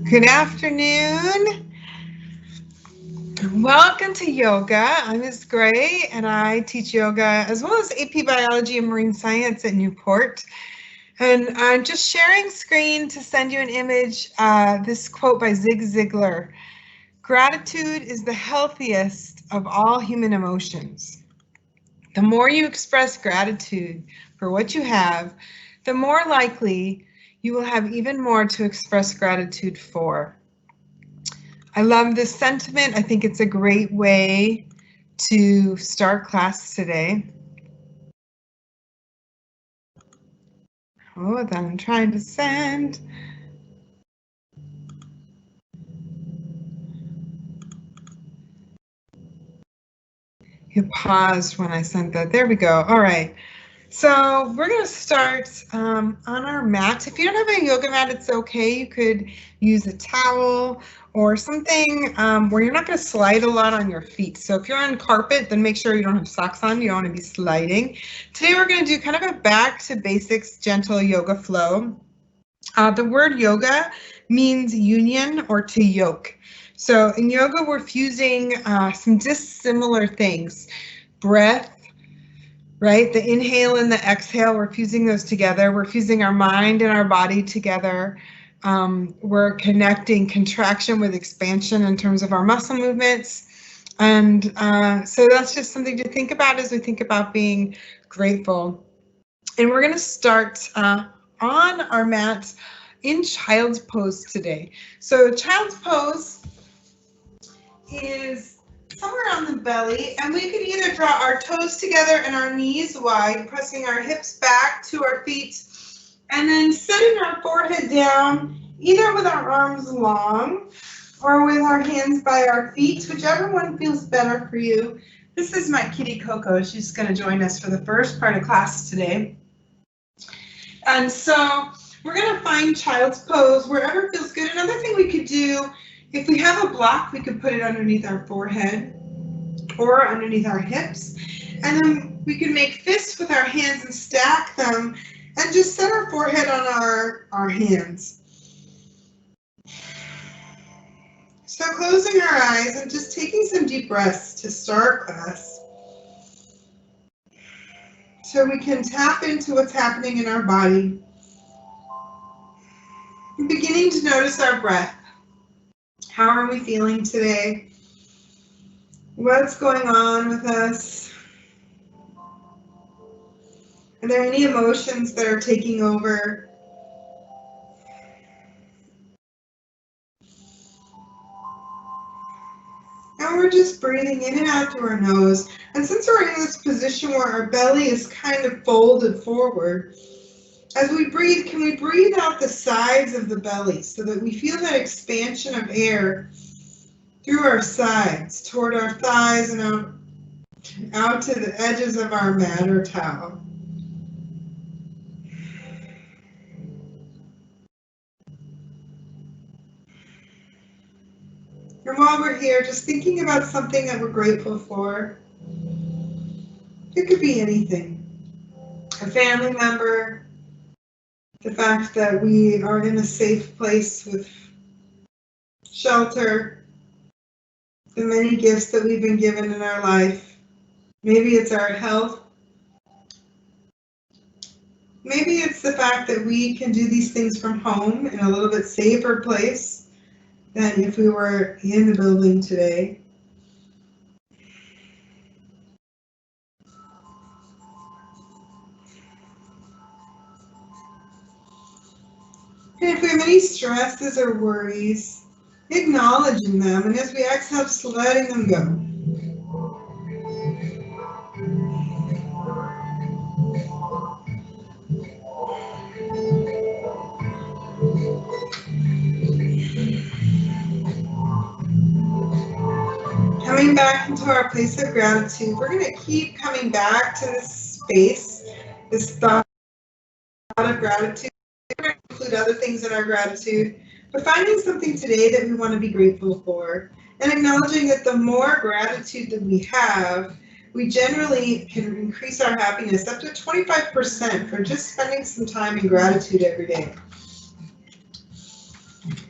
Good afternoon. Welcome to yoga. I'm Ms. Gray and I teach yoga as well as AP Biology and Marine Science at Newport. And I'm just sharing screen to send you an image, this quote by Zig Ziglar. Gratitude is the healthiest of all human emotions. The more you express gratitude for what you have, the more likely you will have even more to express gratitude for. I love this sentiment. I think it's a great way to start class today. Oh, then I'm trying to send. You paused when I sent that. There we go. All right. So we're going to start on our mat. If you don't have a yoga mat, it's okay. You could use a towel or something where you're not going to slide a lot on your feet. So if you're on carpet, then make sure you don't have socks on. You don't want to be sliding. Today we're going to do kind of a back to basics gentle yoga flow. The word yoga means union or to yoke. So in yoga, we're fusing some dissimilar things. Breath, right? The inhale and the exhale, we're fusing those together. We're fusing our mind and our body together. We're connecting contraction with expansion in terms of our muscle movements. And so that's just something to think about as we think about being grateful. And we're going to start on our mat in child's pose today. So child's pose is somewhere on the belly, and we could either draw our toes together and our knees wide, pressing our hips back to our feet, and then setting our forehead down, either with our arms long or with our hands by our feet, whichever one feels better for you. This is my kitty Coco. She's going to join us for the first part of class today. And so we're going to find child's pose wherever feels good. Another thing we could do, if we have a block, we could put it underneath our forehead or underneath our hips. And then we can make fists with our hands and stack them and just set our forehead on our hands. So closing our eyes and just taking some deep breaths to start class, so we can tap into what's happening in our body. We're beginning to notice our breath. How are we feeling today? What's going on with us? Are there any emotions that are taking over? And we're just breathing in and out through our nose. And since we're in this position where our belly is kind of folded forward, as we breathe, can we breathe out the sides of the belly so that we feel that expansion of air through our sides, toward our thighs and out to the edges of our mat or towel. And while we're here, just thinking about something that we're grateful for. It could be anything. A family member, the fact that we are in a safe place with shelter, the many gifts that we've been given in our life. Maybe it's our health. Maybe it's the fact that we can do these things from home in a little bit safer place than if we were in the building today. And if we have any stresses or worries, acknowledging them, and as we exhale, just letting them go. Coming back into our place of gratitude, we're going to keep coming back to this space, this thought of gratitude. We're going to include other things in our gratitude, but finding something today that we want to be grateful for, and acknowledging that the more gratitude that we have, we generally can increase our happiness up to 25% for just spending some time in gratitude every day.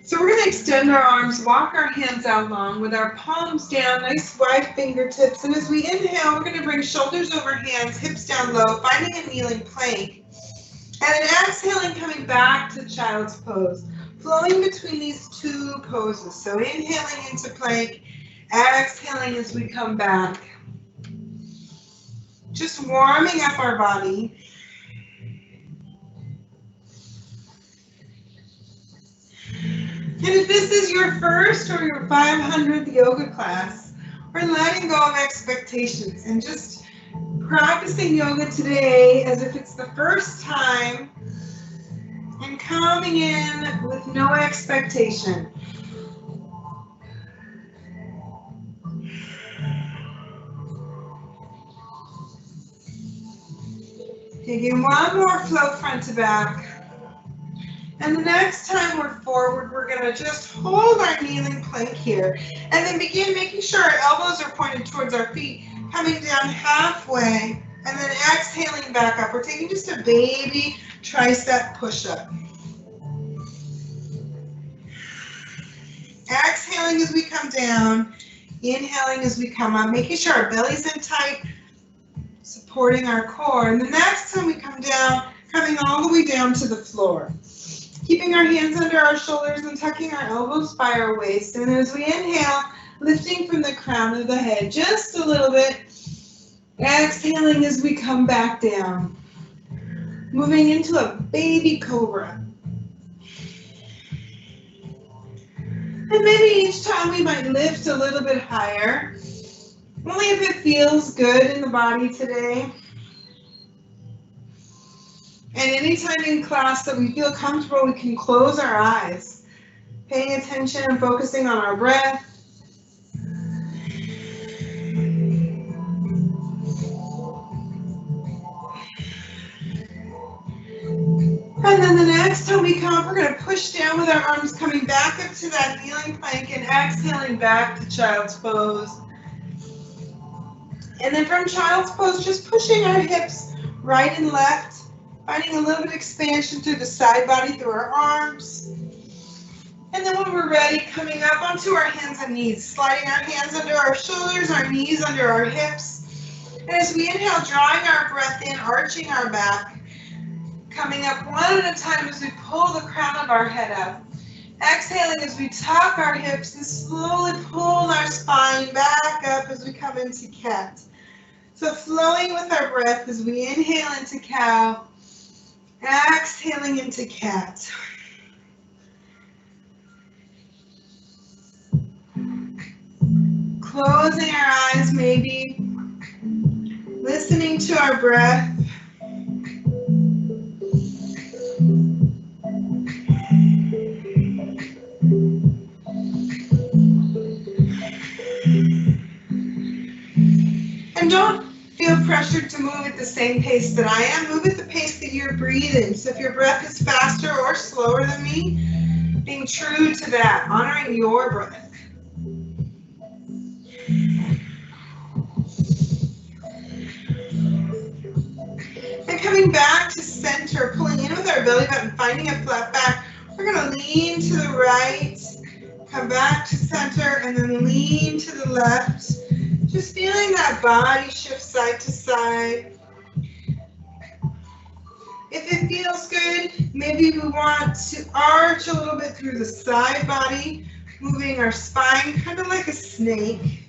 So we're going to extend our arms, walk our hands out long with our palms down, nice wide fingertips. And as we inhale, we're going to bring shoulders over hands, hips down low, finding a kneeling plank. And then exhaling, coming back to child's pose, flowing between these two poses. So inhaling into plank, exhaling as we come back. Just warming up our body. And if this is your first or your 500th yoga class, we're letting go of expectations and just practicing yoga today as if it's the first time and coming in with no expectation. Taking one more flow front to back. And the next time we're forward, we're going to just hold our kneeling plank here. And then begin making sure our elbows are pointed towards our feet, coming down halfway, and then exhaling back up. We're taking just a baby tricep push-up. Exhaling as we come down, inhaling as we come up, making sure our belly's in tight, supporting our core. And the next time we come down, coming all the way down to the floor. Keeping our hands under our shoulders and tucking our elbows by our waist. And as we inhale, lifting from the crown of the head just a little bit. Exhaling as we come back down. Moving into a baby cobra. And maybe each time we might lift a little bit higher. Only if it feels good in the body today. And anytime in class that we feel comfortable, we can close our eyes, paying attention and focusing on our breath. And then the next time we come up, we're going to push down with our arms coming back up to that kneeling plank and exhaling back to child's pose. And then from child's pose, just pushing our hips right and left. Finding a little bit of expansion through the side body, through our arms. And then when we're ready, coming up onto our hands and knees, sliding our hands under our shoulders, our knees under our hips. And as we inhale, drawing our breath in, arching our back. Coming up one at a time as we pull the crown of our head up. Exhaling as we tuck our hips and slowly pull our spine back up as we come into cat. So flowing with our breath as we inhale into cow. Exhaling into cat. Closing our eyes maybe. Listening to our breath. And don't feel pressured to move at the same pace that I am. Move at the pace that you're breathing. So if your breath is faster or slower than me, being true to that, honoring your breath. And coming back to center, pulling in with our belly button, finding a flat back. We're going to lean to the right, come back to center, and then lean to the left. Just feeling that body shift side to side. If it feels good, maybe we want to arch a little bit through the side body, moving our spine kind of like a snake.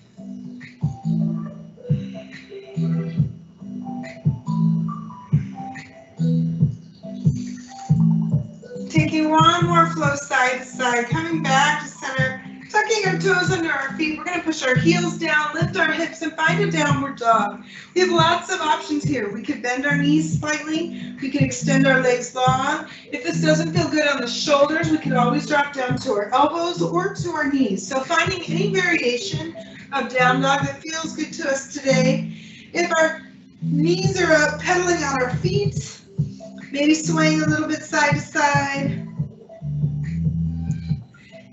Taking one more flow side to side, coming back to center. Tucking our toes under our feet, we're going to push our heels down, lift our hips, and find a downward dog. We have lots of options here. We could bend our knees slightly. We can extend our legs long. If this doesn't feel good on the shoulders, we can always drop down to our elbows or to our knees. So finding any variation of down dog that feels good to us today. If our knees are up, pedaling on our feet, maybe swaying a little bit side to side.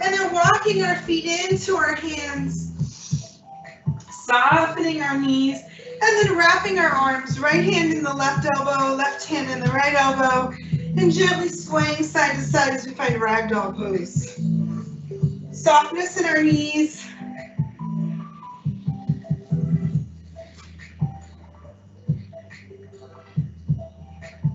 And then walking our feet into our hands, softening our knees, and then wrapping our arms, right hand in the left elbow, left hand in the right elbow, and gently swaying side to side as we find ragdoll pose. softness in our knees.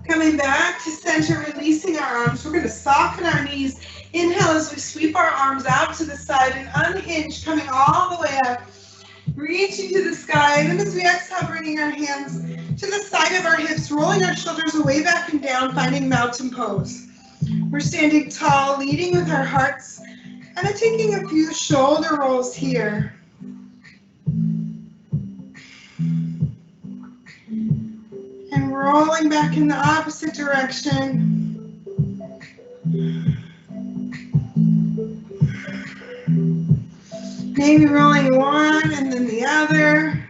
Coming back to center, releasing our arms. We're going to soften our knees. Inhale as we sweep our arms out to the side and unhinge, coming all the way up. Reaching to the sky, and then as we exhale, bringing our hands to the side of our hips, rolling our shoulders away back and down, finding mountain pose. We're standing tall, leading with our hearts, and then taking a few shoulder rolls here. And rolling back in the opposite direction. Maybe rolling one and then the other.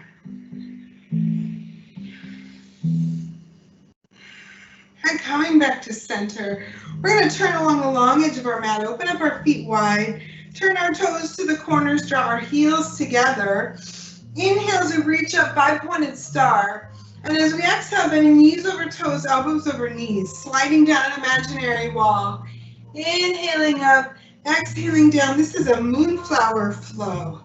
And coming back to center. We're going to turn along the long edge of our mat, open up our feet wide, turn our toes to the corners, draw our heels together. Inhale as we reach up, 5-pointed star. And as we exhale, bending knees over toes, elbows over knees, sliding down an imaginary wall. Inhaling up, exhaling down. This is a moonflower flow.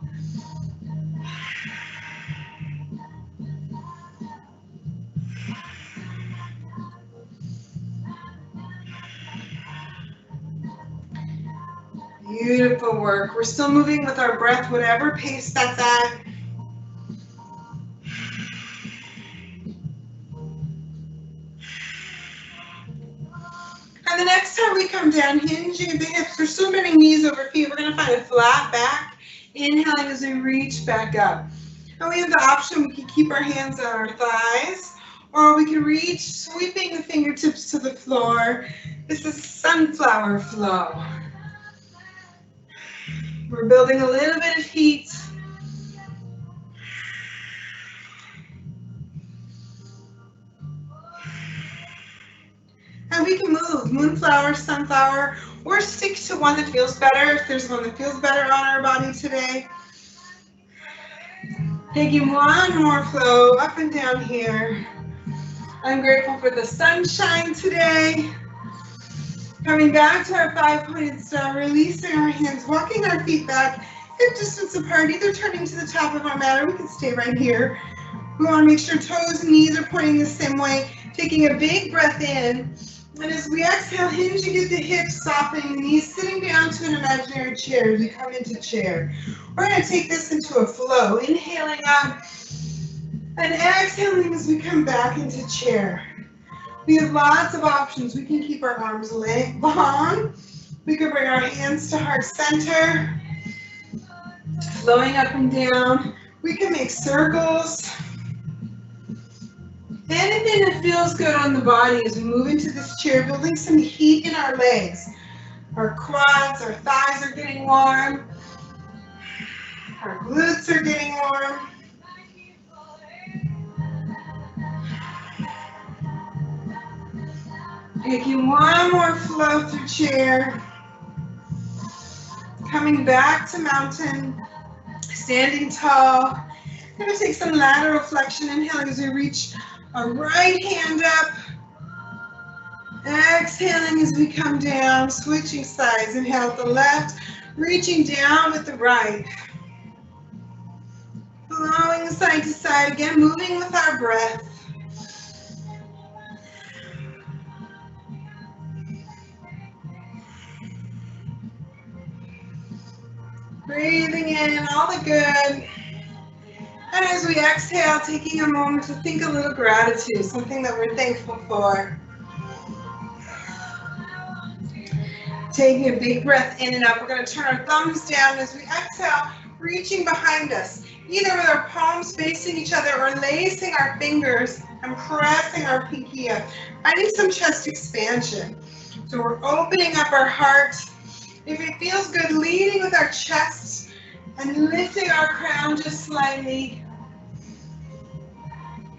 Beautiful work. We're still moving with our breath, whatever pace that's at. And the next time we come down, hinging at the hips, we're still bending knees over feet. We're going to find a flat back. Inhaling as we reach back up. And we have the option, we can keep our hands on our thighs, or we can reach, sweeping the fingertips to the floor. This is sunflower flow. We're building a little bit of heat. And we can move, moonflower, sunflower, or stick to one that feels better if there's one that feels better on our body today. Taking one more flow up and down here. I'm grateful for the sunshine today. Coming back to our 5-pointed star, releasing our hands, walking our feet back, hip distance apart, either turning to the top of our mat or we can stay right here. We want to make sure toes and knees are pointing the same way, taking a big breath in. And as we exhale, hinging at the hips, softening the knees, sitting down to an imaginary chair as we come into chair. We're going to take this into a flow, inhaling up and exhaling as we come back into chair. We have lots of options. We can keep our arms long. We can bring our hands to heart center, flowing up and down. We can make circles. Anything that feels good on the body as we move into this chair, building some heat in our legs. Our quads, our thighs are getting warm. Our glutes are getting warm. Taking one more flow through chair. Coming back to mountain, standing tall. Going to take some lateral flexion, inhaling as we reach our right hand up. Exhaling as we come down, switching sides. Inhale with the left, reaching down with the right. Flowing side to side, again moving with our breath. Breathing in all the good. And as we exhale, taking a moment to think a little gratitude, something that we're thankful for. Taking a big breath in and up. We're going to turn our thumbs down as we exhale, reaching behind us, either with our palms facing each other or lacing our fingers and pressing our pinky up, finding some chest expansion. So we're opening up our heart. If it feels good, leading with our chest and lifting our crown just slightly.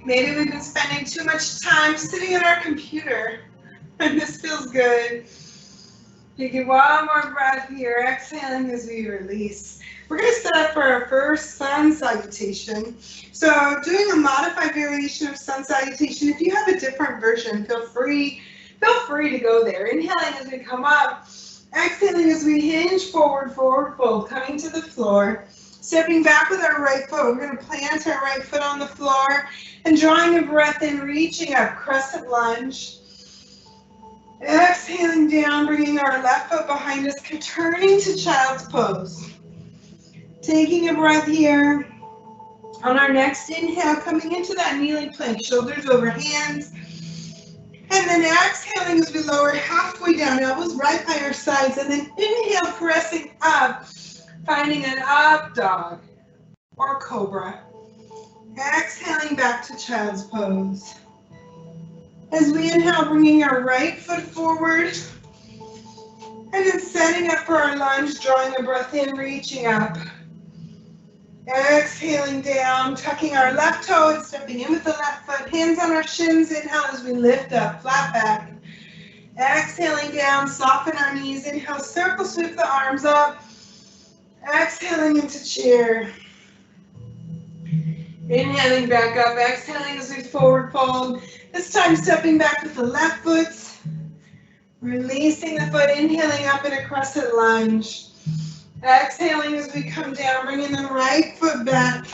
Maybe we've been spending too much time sitting at our computer and this feels good. Taking one more breath here, exhaling as we release. We're going to set up for our first sun salutation. So doing a modified variation of sun salutation, if you have a different version, feel free to go there. Inhaling as we come up, Exhaling as we hinge forward, forward fold, coming to the floor. Stepping back with our right foot. We're going to plant our right foot on the floor and drawing a breath in, reaching up, crescent lunge. Exhaling down, bringing our left foot behind us, turning to child's pose. Taking a breath here. On our next inhale, coming into that kneeling plank, shoulders over hands. And then exhaling as we lower halfway down, elbows right by our sides. And then inhale, pressing up, finding an up dog or cobra. Exhaling back to child's pose. As we inhale, bringing our right foot forward. And then setting up for our lunge, drawing a breath in, reaching up. Exhaling down, tucking our left toe and stepping in with the left foot. Hands on our shins, inhale as we lift up, flat back. Exhaling down, soften our knees. Inhale, circle sweep the arms up. Exhaling into chair. Inhaling back up, exhaling as we forward fold. This time stepping back with the left foot. Releasing the foot, inhaling up in a crescent lunge. Exhaling as we come down, bringing the right foot back.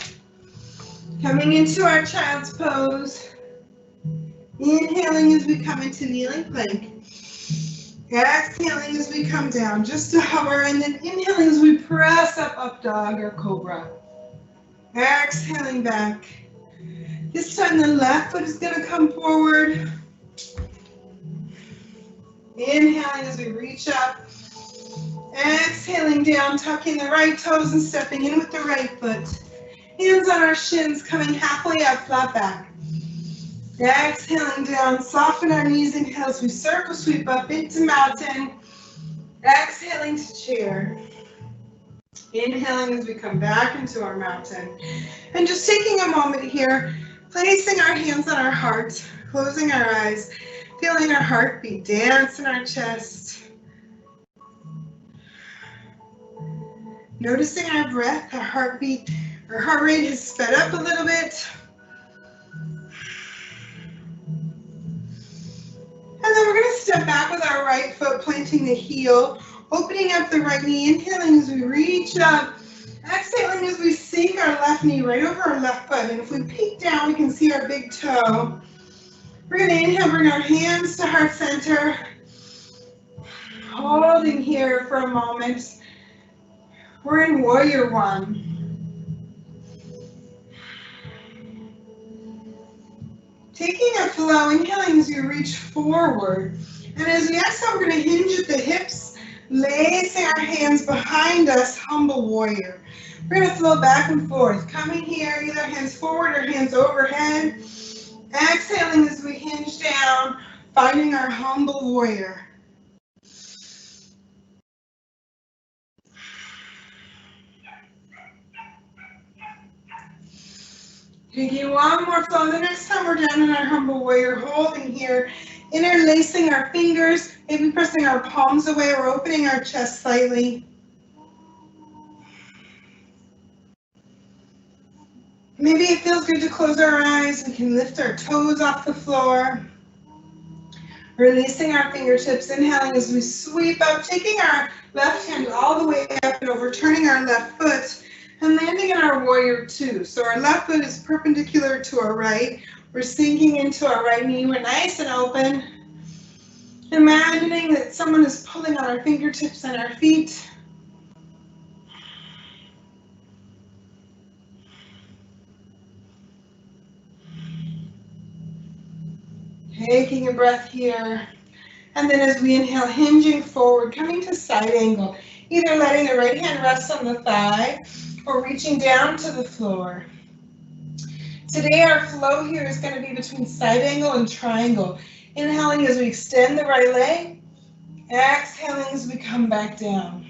Coming into our child's pose. Inhaling as we come into kneeling plank. Exhaling as we come down, just to hover, and then inhaling as we press up, up dog or cobra. Exhaling back. This time the left foot is going to come forward. Inhaling as we reach up. Exhaling down, tucking the right toes and stepping in with the right foot. Hands on our shins, coming halfway up, flat back. Exhaling down, soften our knees, inhale as we circle sweep up into mountain. Exhaling to chair. Inhaling as we come back into our mountain. And just taking a moment here, placing our hands on our heart, closing our eyes, feeling our heartbeat dance in our chest. Noticing our breath, our heartbeat, our heart rate has sped up a little bit. And then we're going to step back with our right foot, planting the heel, opening up the right knee, inhaling as we reach up, exhaling as we sink our left knee right over our left foot. And if we peek down, we can see our big toe. We're going to inhale, bring our hands to heart center, holding here for a moment. We're in warrior one. Taking a flow, inhaling as you reach forward. And as we exhale, we're going to hinge at the hips, lacing our hands behind us, humble warrior. We're going to flow back and forth, coming here, either hands forward or hands overhead. Exhaling as we hinge down, finding our humble warrior. Taking one more flow. The next time we're down in our humble warrior, holding here, interlacing our fingers, maybe pressing our palms away or opening our chest slightly. Maybe it feels good to close our eyes. We can lift our toes off the floor. Releasing our fingertips, inhaling as we sweep up, taking our left hand all the way up and overturning our left foot. And landing in our warrior two. So our left foot is perpendicular to our right. We're sinking into our right knee. We're nice and open. Imagining that someone is pulling on our fingertips and our feet. Taking a breath here. And then as we inhale, hinging forward, coming to side angle. Either letting the right hand rest on the thigh or reaching down to the floor. Today our flow here is going to be between side angle and triangle. Inhaling as we extend the right leg. Exhaling as we come back down.